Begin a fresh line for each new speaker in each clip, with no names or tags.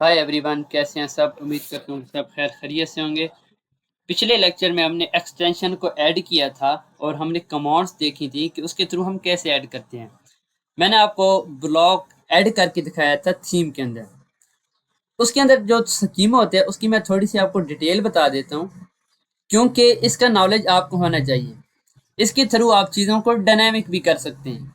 Hi everyone, कैसे हैं सब। उम्मीद करता हूँ सब खैर खैरियत से होंगे। पिछले लेक्चर में हमने एक्सटेंशन को ऐड किया था और हमने कमांड्स देखी थी कि उसके थ्रू हम कैसे ऐड करते हैं। मैंने आपको ब्लॉक ऐड करके दिखाया था थीम के अंदर। उसके अंदर जो स्कीमा होते हैं उसकी मैं थोड़ी सी आपको डिटेल बता देता हूँ, क्योंकि इसका नॉलेज आपको होना चाहिए। इसके थ्रू आप चीज़ों को डायनामिक भी कर सकते हैं।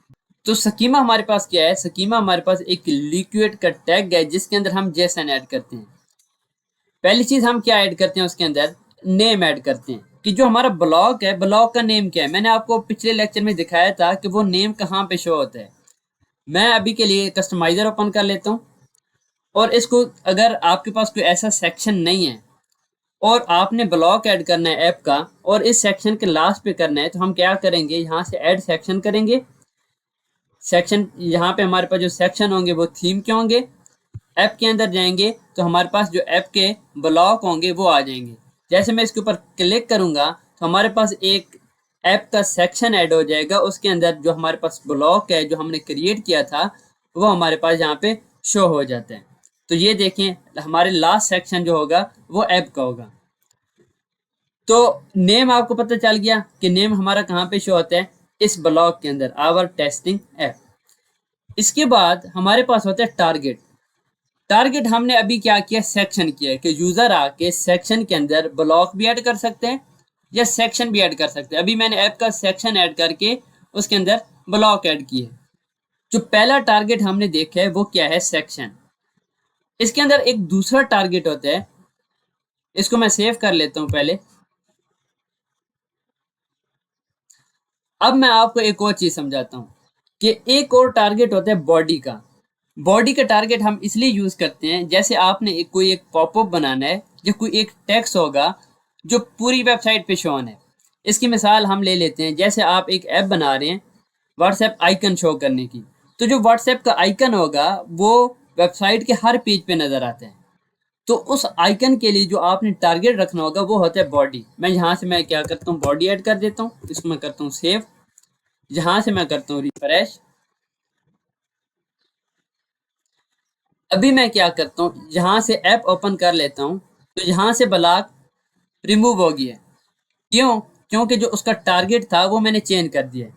तो स्कीमा हमारे पास क्या है? स्कीमा हमारे पास एक लिक्विड का टैग है जिसके अंदर हम जेसन ऐड करते हैं। पहली चीज हम क्या ऐड करते हैं उसके अंदर? नेम ऐड करते हैं कि जो हमारा ब्लॉक है, ब्लॉक का नेम क्या है। मैंने आपको पिछले लेक्चर में दिखाया था कि वो नेम कहाँ पे शो होता है। मैं अभी के लिए कस्टमाइजर ओपन कर लेता हूँ और इसको, अगर आपके पास कोई ऐसा सेक्शन नहीं है और आपने ब्लॉक ऐड करना है ऐप का और इस सेक्शन के लास्ट पे करना है, तो हम क्या करेंगे, यहाँ से ऐड सेक्शन करेंगे। सेक्शन, यहाँ पे हमारे पास जो सेक्शन होंगे वो थीम के होंगे। ऐप के अंदर जाएंगे तो हमारे पास जो ऐप के ब्लॉक होंगे वो आ जाएंगे। जैसे मैं इसके ऊपर क्लिक करूंगा तो हमारे पास एक ऐप का सेक्शन ऐड हो जाएगा। उसके अंदर जो हमारे पास ब्लॉक है जो हमने क्रिएट किया था वो हमारे पास यहाँ पे शो हो जाता है। तो ये देखें, हमारे लास्ट सेक्शन जो होगा वो ऐप का होगा। तो नेम आपको पता चल गया कि नेम हमारा कहाँ पे शो होता है, इस ब्लॉक के अंदर, आवर टेस्टिंग ऐप। इसके बाद हमारे पास होता है टारगेट। टारगेट हमने अभी क्या किया, सेक्शन किया है कि यूजर आके सेक्शन के अंदर ब्लॉक भी ऐड कर सकते हैं या सेक्शन भी ऐड कर सकते हैं। अभी मैंने ऐप का सेक्शन ऐड करके उसके अंदर ब्लॉक ऐड किए। जो पहला टारगेट हमने देखा है वो क्या है, सेक्शन। इसके अंदर एक दूसरा टारगेट होता है, इसको मैं सेव कर लेता हूं पहले। अब मैं आपको एक और चीज समझाता हूँ कि एक और टारगेट होता है बॉडी का। बॉडी का टारगेट हम इसलिए यूज करते हैं, जैसे आपने कोई एक पॉपअप बनाना है या कोई एक टेक्स्ट होगा जो पूरी वेबसाइट पे शो ऑन है। इसकी मिसाल हम ले लेते हैं, जैसे आप एक ऐप बना रहे हैं व्हाट्सएप आइकन शो करने की। तो जो व्हाट्सएप का आइकन होगा वो वेबसाइट के हर पेज पे नजर आता है। तो उस आइकन के लिए जो आपने टारगेट रखना होगा वो होता है बॉडी। मैं यहाँ से मैं क्या करता हूँ, बॉडी ऐड कर देता हूँ, इसको मैं करता हूँ सेव। यहाँ से मैं करता हूँ रिफ्रेश। अभी मैं क्या करता हूँ, यहाँ से ऐप ओपन कर लेता हूँ तो यहाँ से ब्लॉक रिमूव हो गया। क्यों? क्योंकि जो उसका टारगेट था वो मैंने चेंज कर दिया।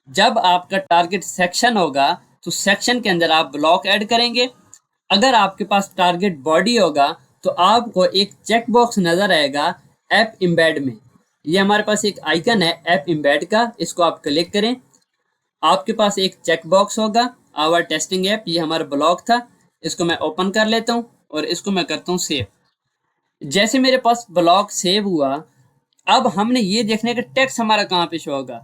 जब आपका टारगेट सेक्शन होगा तो सेक्शन के अंदर आप ब्लॉक ऐड करेंगे। अगर आपके पास टारगेट बॉडी होगा तो आपको एक चेक बॉक्स नजर आएगा ऐप इम्बेड में। ये हमारे पास एक आइकन है ऐप इम्बेड का, इसको आप क्लिक करें। आपके पास एक चेक बॉक्स होगा आवर टेस्टिंग ऐप, ये हमारा ब्लॉक था। इसको मैं ओपन कर लेता हूँ और इसको मैं करता हूँ सेव। जैसे मेरे पास ब्लॉक सेव हुआ, अब हमने ये देखने का टेक्स्ट हमारा कहाँ पे शो होगा।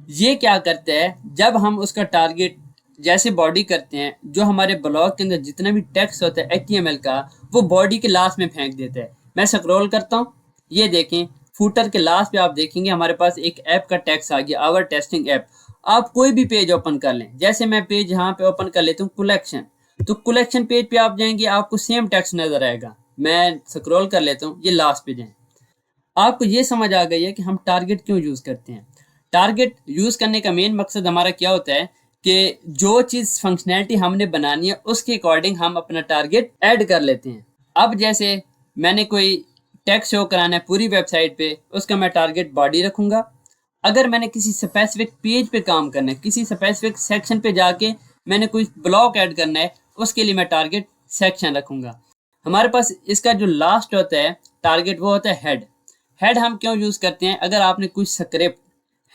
ये क्या करते हैं, जब हम उसका टारगेट जैसे बॉडी करते हैं, जो हमारे ब्लॉग के अंदर जितना भी टेक्स्ट होता है HTML का, वो बॉडी के लास्ट में फेंक देता है। मैं स्क्रॉल करता हूँ, ये देखें फूटर के लास्ट पे आप देखेंगे हमारे पास एक ऐप का टेक्स्ट आ गया, आवर टेस्टिंग ऐप। आप कोई भी पेज ओपन कर लें, जैसे मैं पेज यहाँ पे ओपन कर लेता हूँ कलेक्शन, तो कलेक्शन पेज पे आप जाएंगे आपको सेम टेक्स्ट नजर आएगा। मैं स्क्रॉल कर लेता हूँ, ये लास्ट पे जाए। आपको ये समझ आ गई है कि हम टारगेट क्यों यूज करते हैं। टारगेट यूज करने का मेन मकसद हमारा क्या होता है कि जो चीज फंक्शनैलिटी हमने बनानी है उसके अकॉर्डिंग हम अपना टारगेट ऐड कर लेते हैं। अब जैसे मैंने कोई टेक्स्ट शो कराना है पूरी वेबसाइट पे, उसका मैं टारगेट बॉडी रखूंगा। अगर मैंने किसी स्पेसिफिक पेज पे काम करना है, किसी स्पेसिफिक सेक्शन पे जाके मैंने कोई ब्लॉक ऐड करना है, उसके लिए मैं टारगेट सेक्शन रखूंगा। हमारे पास इसका जो लास्ट होता है टारगेट वो होता है हेड। हेड हम क्यों यूज करते हैं, अगर आपने कुछ स्क्रिप्ट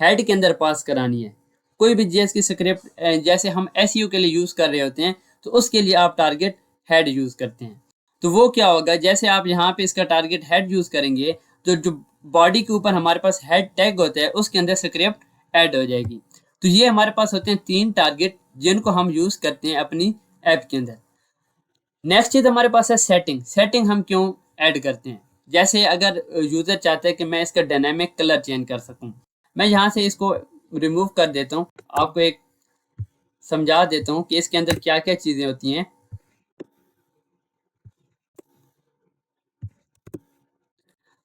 हेड के अंदर पास करानी है, कोई भी जेएस की स्क्रिप्ट जैसे हम एसईओ के लिए यूज कर रहे होते हैं, तो उसके लिए आप टारगेट हेड यूज करते हैं। तो वो क्या होगा, जैसे आप यहाँ पे इसका टारगेट हेड यूज करेंगे तो जो बॉडी के ऊपर हमारे पास हेड टैग होता है उसके अंदर स्क्रिप्ट ऐड हो जाएगी। तो ये हमारे पास होते हैं 3 टारगेट जिनको हम यूज करते हैं अपनी ऐप के अंदर। नेक्स्ट चीज हमारे पास है सेटिंग। सेटिंग हम क्यों ऐड करते हैं, जैसे अगर यूजर चाहता है कि मैं इसका डायनामिक कलर चेंज कर सकूं, मैं यहाँ से इसको रिमूव कर देता हूँ। आपको एक समझा देता हूँ कि इसके अंदर क्या क्या चीजें होती हैं।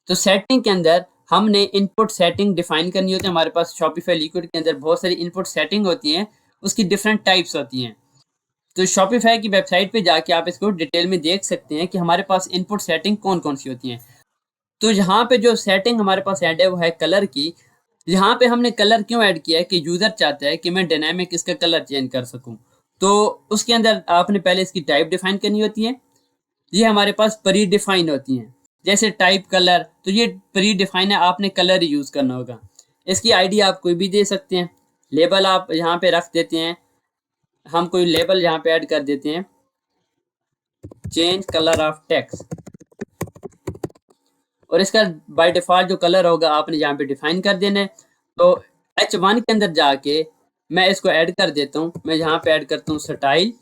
तो सेटिंग के अंदर हमने इनपुट सेटिंग डिफाइन करनी होती है। हमारे पास शॉपिफाई लिक्विड के अंदर बहुत सारी इनपुट सेटिंग होती हैं, उसकी डिफरेंट टाइप्स होती हैं। तो शॉपिफाई की वेबसाइट पे जाके आप इसको डिटेल में देख सकते हैं कि हमारे पास इनपुट सेटिंग कौन कौन सी होती हैं। तो यहाँ पे जो सेटिंग हमारे पास ऐड है वो है कलर की। यहाँ पे हमने कलर क्यों ऐड किया है कि यूजर चाहता है कि मैं डायनामिक इसका कलर चेंज कर सकूं। तो उसके अंदर आपने पहले इसकी टाइप डिफाइन करनी होती है। ये हमारे पास प्री डिफाइन होती हैं, जैसे टाइप कलर, तो ये प्री डिफाइन है, आपने कलर ही यूज करना होगा। इसकी आईडी आप कोई भी दे सकते हैं। लेबल आप यहाँ पे रख देते हैं, हम कोई लेबल यहाँ पे ऐड कर देते हैं, चेंज कलर ऑफ टेक्स्ट, और इसका बाय डिफॉल्ट जो कलर होगा आपने यहाँ पे डिफाइन कर देना है। तो H1 के अंदर जाके मैं इसको ऐड कर देता हूँ। मैं यहाँ पे ऐड करता हूँ स्टाइल,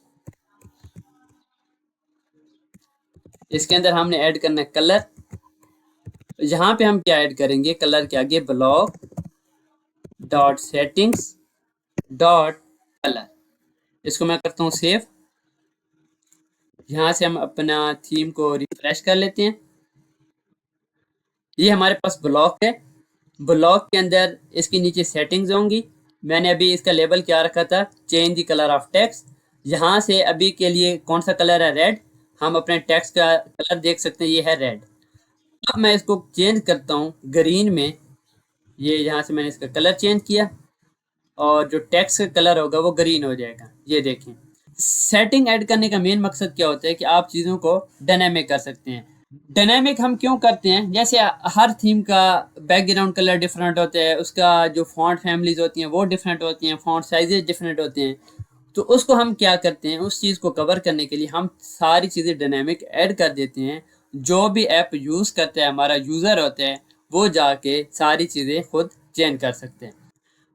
इसके अंदर हमने ऐड करना है कलर। यहाँ पे हम क्या ऐड करेंगे, कलर के आगे block dot settings dot colour, इसको मैं करता हूँ सेव। यहाँ से हम अपना थीम को रिफ्रेश कर लेते हैं। ये हमारे पास ब्लॉक है, ब्लॉक के अंदर इसके नीचे सेटिंग्स होंगी। मैंने अभी इसका लेबल क्या रखा था, change the colour of text. यहाँ से अभी के लिए कौन सा कलर है, रेड। हम अपने टेक्स्ट का कलर देख सकते हैं, ये है रेड। अब मैं इसको चेंज करता हूँ ग्रीन में। ये यहाँ से मैंने इसका कलर चेंज किया और जो टेक्स्ट का कलर होगा वो ग्रीन हो जाएगा। ये देखें, सेटिंग ऐड करने का मेन मकसद क्या होता है कि आप चीज़ों को डायनामिक कर सकते हैं। डायनामिक हम क्यों करते हैं, जैसे हर थीम का बैकग्राउंड कलर डिफरेंट होता है, उसका जो फॉन्ट फैमिलीज होती हैं वो डिफरेंट होती हैं, फॉन्ट साइजेस डिफरेंट होते हैं। तो उसको हम क्या करते हैं, उस चीज़ को कवर करने के लिए हम सारी चीज़ें डायनामिक ऐड कर देते हैं। जो भी ऐप यूज़ करता है हमारा यूज़र होता है वो जाके सारी चीज़ें खुद चेंज कर सकते हैं।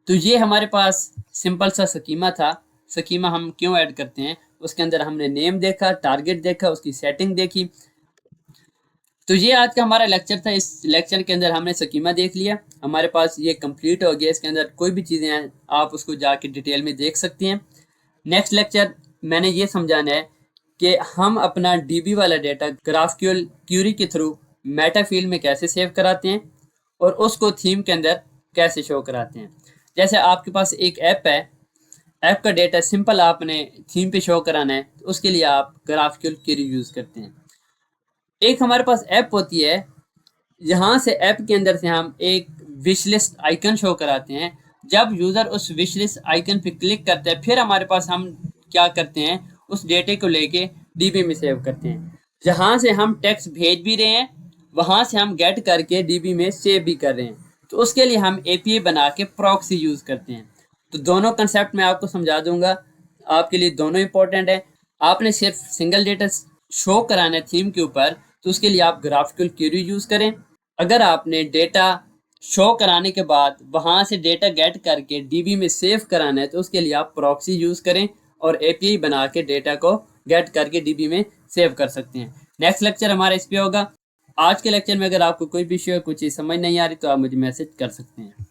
तो ये हमारे पास सिंपल सा स्कीमा था। स्कीमा हम क्यों ऐड करते हैं, उसके अंदर हमने नेम देखा, टारगेट देखा, उसकी सेटिंग देखी। तो ये आज का हमारा लेक्चर था। इस लेक्चर के अंदर हमने स्कीमा देख लिया, हमारे पास ये कंप्लीट हो गया। इसके अंदर कोई भी चीज़ें हैं आप उसको जाके डिटेल में देख सकते हैं। नेक्स्ट लेक्चर मैंने ये समझाना है कि हम अपना डीबी वाला डेटा ग्राफक्यूएल क्यूरी के थ्रू मेटा फील्ड में कैसे सेव कराते हैं और उसको थीम के अंदर कैसे शो कराते हैं। जैसे आपके पास एक ऐप है, ऐप का डेटा सिंपल आपने थीम पे शो कराना है, तो उसके लिए आप ग्राफक्यूएल क्यूरी यूज़ करते हैं। एक हमारे पास ऐप होती है, यहाँ से ऐप के अंदर से हम एक विश लिस्ट आइकन शो कराते हैं। जब यूज़र उस विश लिस्ट आइकन पे क्लिक करता है, फिर हमारे पास हम क्या करते हैं, उस डेटे को लेके डीबी में सेव करते हैं। जहाँ से हम टेक्स्ट भेज भी रहे हैं वहाँ से हम गेट करके डीबी में सेव भी कर रहे हैं। तो उसके लिए हम एपीआई बना के प्रॉक्सी यूज़ करते हैं। तो दोनों कंसेप्ट मैं आपको समझा दूंगा, आपके लिए दोनों इंपॉर्टेंट है। आपने सिर्फ सिंगल डेटा शो कराना है थीम के ऊपर, तो उसके लिए आप ग्राफिकल क्यूरी यूज़ करें। अगर आपने डेटा शो कराने के बाद वहाँ से डेटा गेट करके डीबी में सेव कराना है, तो उसके लिए आप प्रॉक्सी यूज़ करें और एपीआई बना के डेटा को गेट करके डीबी में सेव कर सकते हैं। नेक्स्ट लेक्चर हमारा इस पे होगा। आज के लेक्चर में अगर आपको कोई भी विषय कुछ चीज़ समझ नहीं आ रही तो आप मुझे मैसेज कर सकते हैं।